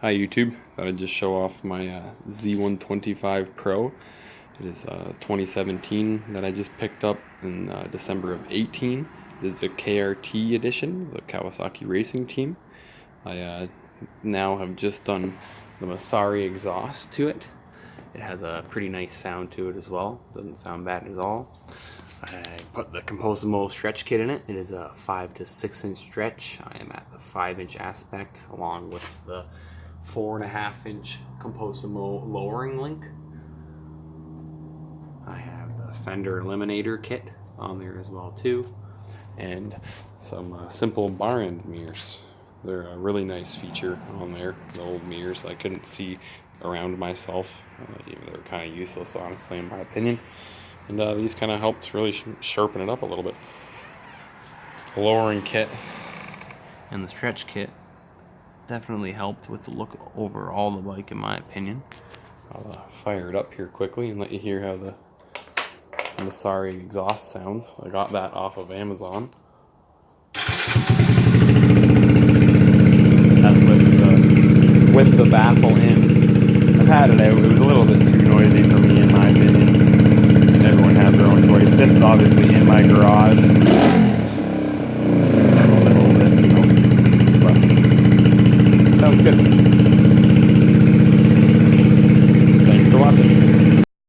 Hi YouTube, thought I'd just show off my Z125 Pro. It is 2017 that I just picked up in December of 18. It is the KRT edition, the Kawasaki Racing Team. I now have just done the Masari exhaust to it. It has a pretty nice sound to it as well, doesn't sound bad at all. I put the composimo stretch kit in it. It is a 5 to 6 inch stretch. I am at the 5 inch aspect along with the 4.5 inch composimo lowering link. I have the Fender Eliminator kit on there as well too, and some simple bar end mirrors. They're a really nice feature on there. The old mirrors I couldn't see around myself. They're kind of useless, honestly, in my opinion. And these kind of helped really sharpen it up a little bit. The lowering kit and the stretch kit definitely helped with the look overall of the bike, in my opinion. I'll fire it up here quickly and let you hear how the Masari exhaust sounds. I got that off of Amazon. That's with the baffle in. I've had it out. It was a little bit too noisy for me, in my opinion. Everyone has their own choice. This is obviously in my garage. A little bit, but sounds good.